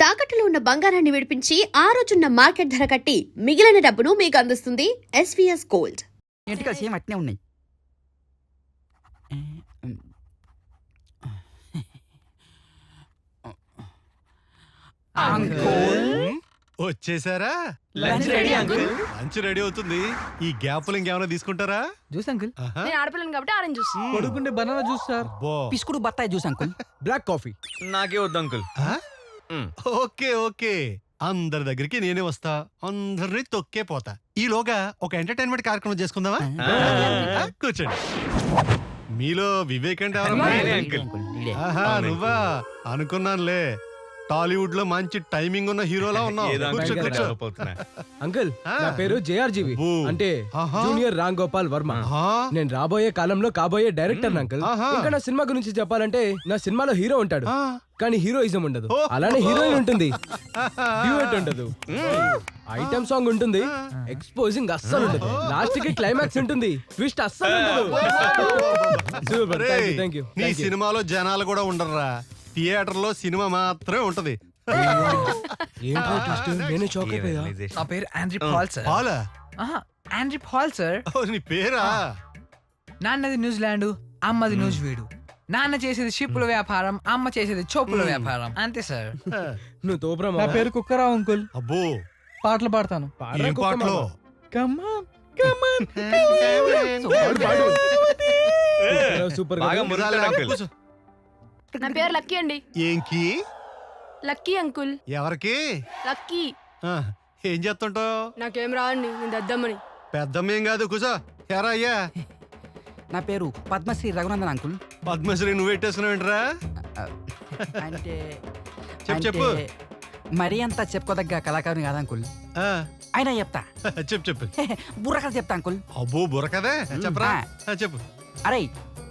తాకట్టులో ఉన్న బంగారాన్ని విడిపించి ఆ రోజున్న మార్కెట్ ధర కట్టి మిగిలిన డబ్బును మీకు అందిస్తుంది ఎస్వీఎస్ గోల్డ్. ఏంటిగా సేమ్ అట్నే ఉన్నాయి. వచ్చేసారా? Lunch ready uncle. Lunch ready అవుతుంది. ఈ గ్యాప్లు ఇంకేమైనా తీసుకుంటారా? Juice uncle. ఆహా. నేను ఆడపిల్లని కాబట్టి ఆరెంజ్ జ్యూస్. పడుకుంటే బనానా జ్యూస్ సార్. అబ్బో. పిసుకుడు బత్తాయి జ్యూస్ అంకుల్. Black coffee. నాకే వద్దు అంకుల్. ఆ? ఓకే ఓకే, అందరి దగ్గరికి నేనే వస్తా, అందరినీ తొక్కే పోతా. ఈలోగా ఒక ఎంటర్టైన్మెంట్ కార్యక్రమం చేసుకుందామా? ఆ, కూర్చోండి. మీలో వివేక్ అంటే ఎవరమ్మా? నేనే అంకుల్. ఆహా, అవును. నువ్వా? అనుకున్నానులే. టాలీవుడ్ లో మంచి టైమింగ్ ఉన్న హీరోలా ఉన్నావు. ఏదో అంకుల్ కూర్చో, ఇక్కడ కూర్చో. డెవలప్ అవుతున్నా. అంకుల్ ఆ. నా పేరు జేఆర్జీవి ఓ. అంటే ఆహా. జూనియర్ రామ్ గోపాల్ వర్మ. ఆహా. నేను రాబోయే కాలంలో కాబోయే డైరెక్టర్ అంకుల్. ఆహా. ఇంకా నా సినిమా గురించి చెప్పాలంటే నా సినిమాలో హీరో ఉంటాడు ఆ. కానీ హీరోయిజం ఉండదు. ఓ. అలానే హీరోయిన్ ఉంటుంది, డ్యూయట్ ఉండదు, ఐటమ్ సాంగ్ ఉంటుంది, ఎక్స్పోజింగ్ అస్సలు ఉండదు, లాస్ట్ కి క్లైమాక్స్ ఉంటుంది, ట్విస్ట్ అస్సలు ఉండదు. సూపర్, ఒరేయ్, థ్యాంక్ యూ. నీ సినిమాలో జనాలు కూడా ఉండరురా. థియేటర్ లో సినిమా మాత్రమే ఉంటది. ఏంట్రా ట్విస్ట్? నేను షాక్ ఏ అయిపోయా. realization. నా పేరు ఆండ్రీ పాల్ సార్. హాలా? Andre Paul sir. ఓ, నీ పేరా? నాన్నది న్యూజిలాండ్, అమ్మది న్యూజివీడు. నాన్న చేసేది షిప్పుల వ్యాపారం, అమ్మ చేసేది చోపుల వ్యాపారం. అంతే సార్. నువ్వు తోపురా నా మావా. పేరు కుక్కరావు అంకుల్. అబ్బో, పాటలు పాడతాను. పాడరా ఏం కుక్క పాటలో? మావా. కమాన్ కమాన్. పాడు, పాడు. కుక్కరావు సూపర్ గా బాగా ఉంది. మురుకుతాడు అంకుల్. కూర్చో. నా పేరు లక్కీ అండి. ఏంకి? లక్కీ అంకుల్. ఎవరికి? లక్కీ. ఆ, ఏం చేస్తుంటావు? నాకేం రావండి, నేను దద్దమ్మని. పెద్దమ్మేం కాదు, కూర్చో. ఎరా అయ్యా, నా పేరు పద్మశ్రీ రఘునందన్ అంకుల్. పద్మశ్రీ నువ్వు పెట్టేసుకున్నావేంట్రా? అంటే చెప్పు. అంటే మరీ అంత చెప్పుకోదగ్గ కళాకారుని కాదు అంకుల్. ఆ, అయినా చెప్తా. చెప్పు. బుర్రకథ చెప్తా అంకుల్. అబ్బో, బుర్రకదే చెప్పరా? ఆ, చెప్పు. అరే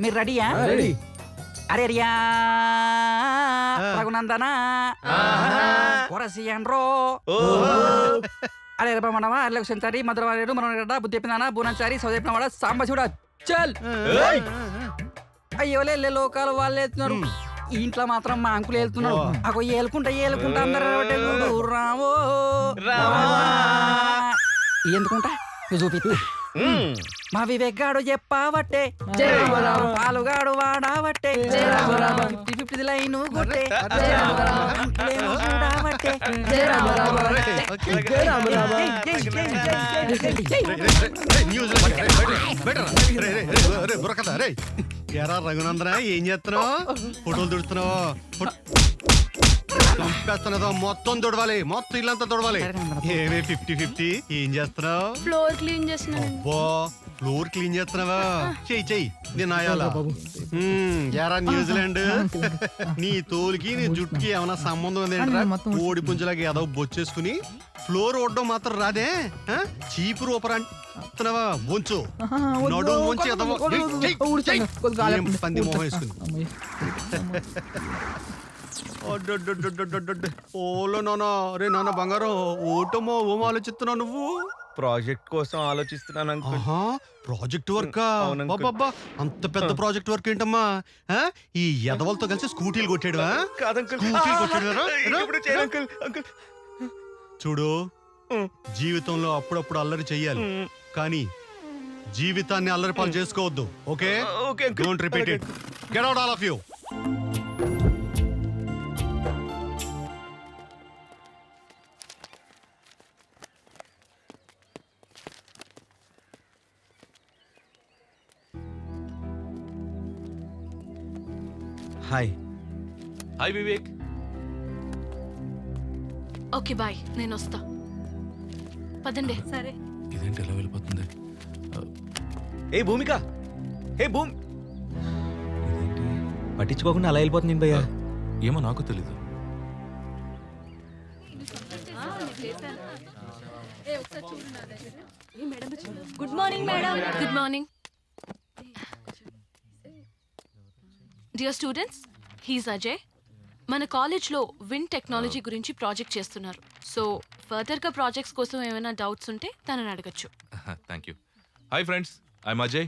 మీరు రెడీయా? ఆ, రెడీ. అరే రియా ఆ. రఘునందన కొరసియన్రో ఓహో. అరే రమణమా అల్లెకు సెంచారి మధురవారేడు మనగడ్డ బుద్ధి చెప్పినానా బూనంచారి సౌదేపినవాడ సాంబశివుడా చల్. ఏయ్. అయ్యోలే లోకాలు వాళ్ళు వెళ్తున్నారు, ఈ ఇంట్లో మాత్రం మా అంకులు వెళ్తున్నాడు. ఓ. అగో ఏలుకుంటా అందరూ రావో రావా. ఎందుకుంటా నువ్వు చూపిస్తా. మ్మ్. మా వివేక్ గాడు చెప్పావట్టే, జై రామ రామ. పాలుగాడు వాడావట్టే, జై రామ రామ. 50-50 లైను గుట్టే, జై రామ రామ. అంకులేమో చూడావట్టే. జై రామ రామ. ఓకే. జై రామ రామ. బుర్రకథ రే. ఎరా రఘునందన, ఏం చేస్తున్నావు? ఫోటోలు తుడుతున్నావు? చంపేస్తున్నదో మొత్తం తుడవాలి, మొత్తం ఇల్లంతా తుడవాలి. ఏమే 50-50 ఏం చేస్తున్నావు? ఫ్లోర్ క్లీన్ చేస్తున్నాను. అబ్బో, ఫ్లోర్ క్లీన్ చేస్తున్నావా? చెయ్యి నేను ఆయాలా. ఎరా న్యూజిలాండ్, నీ తోలుకి నీ జుట్టుకి ఏమైనా సంబంధం ఉందేంట్రా? కోడి పుంజలాగా ఏదో బొచ్చేసుకుని ఫ్లోర్ ఓడడం మాత్రం రాదే? ఆ? చీపురు ఊపరంటున్నావా? వంచు నడు వంచి ఎదవ. చెయ్, చెయ్. ఏం పంది మొహం వేసుకుని. ఓలో నాన్న, రే నాన్న బంగారం, ఓటమో ఓమో ఆలోచిస్తున్నావు నువ్వు? ప్రాజెక్ట్ కోసం ఆలోచిస్తున్నాను అంకుల్. ఆహా, ప్రాజెక్ట్ వర్క్. అవును అంకుల్. బాబా, అంత పెద్ద ప్రాజెక్ట్ వర్క్ ఏంటమ్మా? ఆ? ఈ ఎదవలతో కలిసి స్కూటీలు కొట్టాడువా? కాదంకుల్. స్కూటీలు కొట్టాడురా? ఇప్పుడు చేయను అంకుల్. అంకుల్. చూడు, జీవితంలో అప్పుడప్పుడు అల్లరి చెయ్యాలి, కానీ జీవితాన్ని అల్లరి పాలు చేసుకోవద్దు. Okay, okay uncle. Don't repeat it. Get out all of you. Hi. Hi Vivek. Okay bye, నేను వస్తా. పదండి. సరే. ఇదేంటి ఎలా వెళ్ళిపోతుంది? ఏ భూమిక, ఏ భూమి, పట్టించుకోకుండా అలా వెళ్ళిపోతుంది భయ్యా. ఏమో నాకు తెలీదు. Good morning madam. Good morning dear students. He's Ajay. మన కాలేజ్లో విన్ టెక్నాలజీ గురించి ప్రాజెక్ట్ చేస్తున్నారు. సో ఫర్దర్గా ప్రాజెక్ట్స్ కోసం ఏమైనా డౌట్స్ ఉంటే తనని అడగచ్చు. Thank you. Hi friends, I'm Ajay.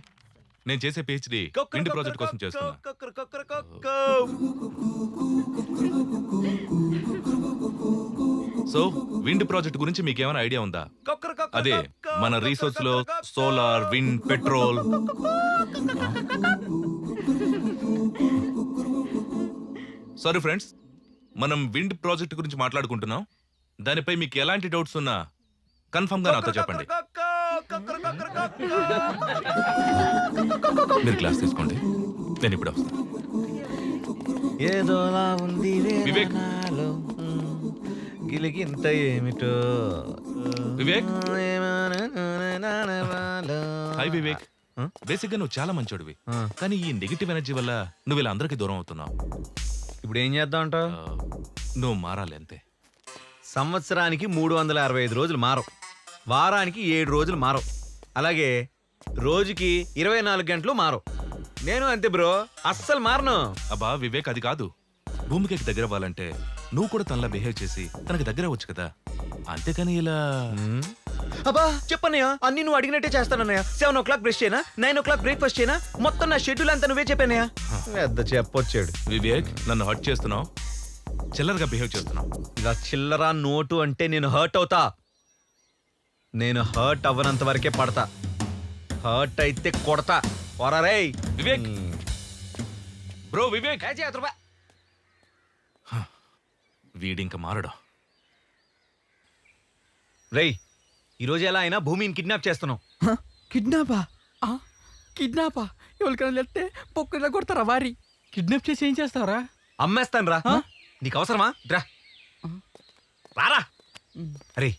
నేను చేసే పిహెచ్డి ఇంటి ప్రాజెక్ట్ కోసం చేస్తున్నా. సో విండ్ ప్రాజెక్ట్ గురించి మీకు ఏమైనా ఐడియా ఉందా? అదే మన రీసోర్స్ లో solar, wind, petrol. Sorry friends, మనం విండ్ ప్రాజెక్ట్ గురించి మాట్లాడుకుంటున్నాం. దానిపై మీకు ఎలాంటి డౌట్స్ ఉన్నా కన్ఫర్మ్ గా నాతో చెప్పండి. మీరు క్లాస్ తీసుకోండి, నేను ఇప్పుడు వస్తాను. ఏదోలా ఉంది వివేక్. వేదనాలో, గిలిగింత ఏమిటో Vivek. Hi Vivek. Huh? Basic గా నువ్వు చాలా మంచోడివి, Huh. కానీ ఈ నెగిటివ్ ఎనర్జీ వల్ల నువ్వు ఇలా అందరికీ దూరం అవుతున్నావు. ఇప్పుడు ఏం చేద్దాం అంటావు? నువ్వు మారాలి అంతే. సంవత్సరానికి 365 రోజులు మారవు, వారానికి 7 రోజులు మారవు, అలాగే రోజుకి 24 గంటలు మారవు. నేను అంతే బ్రో, అస్సలు మారను. అబ్బా వివేక్, అది కాదు. భూమికి దగ్గర అవ్వాలంటే నువ్వు కూడా తనలా బిహేవ్ చేసి తనకి దగ్గర అవ్వచ్చు కదా, అంతేకాని ఇలా. అబ్బా చెప్పన్నయ్య, అన్ని నువ్వు అడిగినట్టే చేస్తానన్నయ్య. 7 o'clock బ్రష్ చేయనా, 9 o'clock బ్రేక్ఫాస్ట్ చేయనా, మొత్తం నా షెడ్యూల్ అంతా నువ్వే చెప్పానయ్య. పెద్ద చెప్పొచ్చాడు. వివేక్, నన్ను హర్ట్ చేస్తున్నావు, చిల్లరగా బిహేవ్ చేస్తున్నావు. ఇలా చిల్లరా నోటు అంటే నేను హర్ట్ అవుతా. నేను హర్ట్ అవ్వనంత వరకే పడతా, హర్ట్ అయితే కొడతా. పోరా రేయ్. వివేక్ బ్రో, వివేక్. వీడింక మారడు. రేయ్, ఈరోజు ఎలా అయినా భూమిని కిడ్నాప్ చేస్తున్నావు. కిడ్నాపా? కిడ్నాపా? ఎవరికైనా వెళ్తే పొక్కలా కొడతారా వారి? కిడ్నాప్ చేసి ఏం చేస్తారా? అమ్మేస్తాను రా. నీకు అవసరమా? రా రారా. అరే,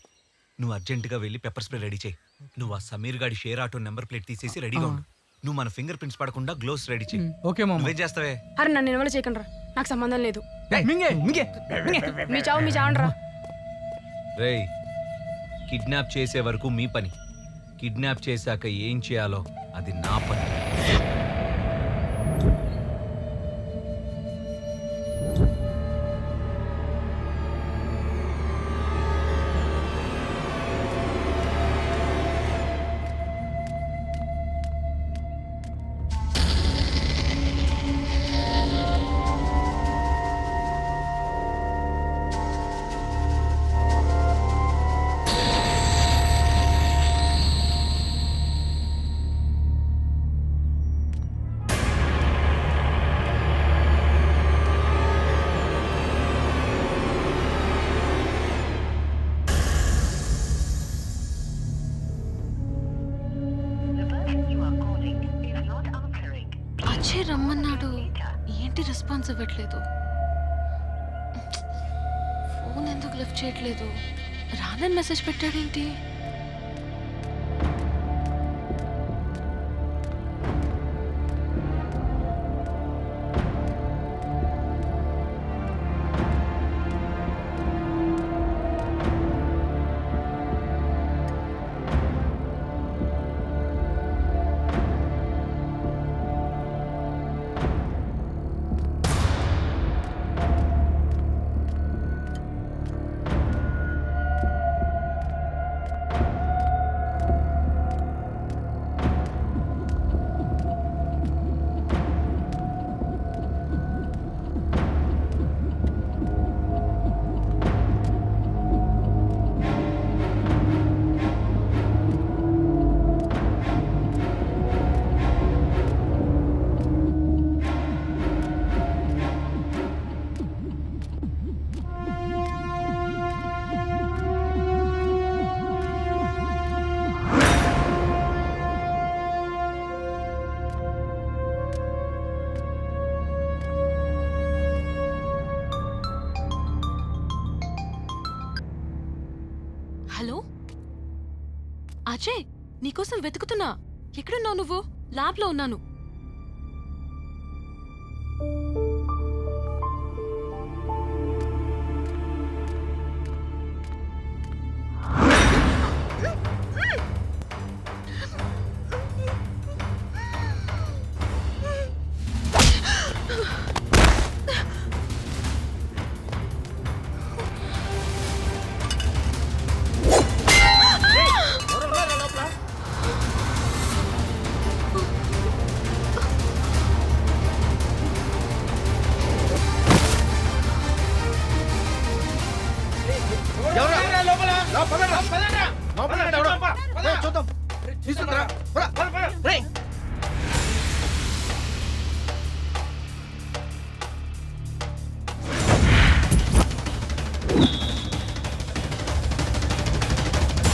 నువ్వు అర్జెంటుగా వెళ్ళి పెప్పర్ స్ప్రే రెడీ చేయి. నువ్వు ఆ సమీర్ గాడి షేర్ ఆటో నెంబర్ ప్లేట్ తీసేసి రెడీగా ఉండు. నువ్వు మన ఫింగర్ ప్రింట్స్ పడకుండా గ్లోవ్స్ రెడీ చేయి. ఓకే మామ. నువ్వేం చేస్తావే? అరే నన్ను ఇన్వాల్వ్ చేయకండి రా, నాకు సంబంధం లేదు. మింగే మింగే మీ చావండి రా. రేయ్, కిడ్నాప్ చేసే వరకు మీ పని, కిడ్నాప్ చేశాక ఏం చేయాలో అది నా పని. అజయ్ రమ్మన్నాడు, ఏంటి రెస్పాన్స్ ఇవ్వట్లేదు? ఫోన్ ఎందుకు లిఫ్ట్ చేయట్లేదు? రానని మెసేజ్ పెట్టాడేంటి? హలో అజయ్, నీకోసం వెతుకుతున్నా. ఎక్కడున్నావు నువ్వు? ల్యాబ్ లో ఉన్నాను. చూద్దాం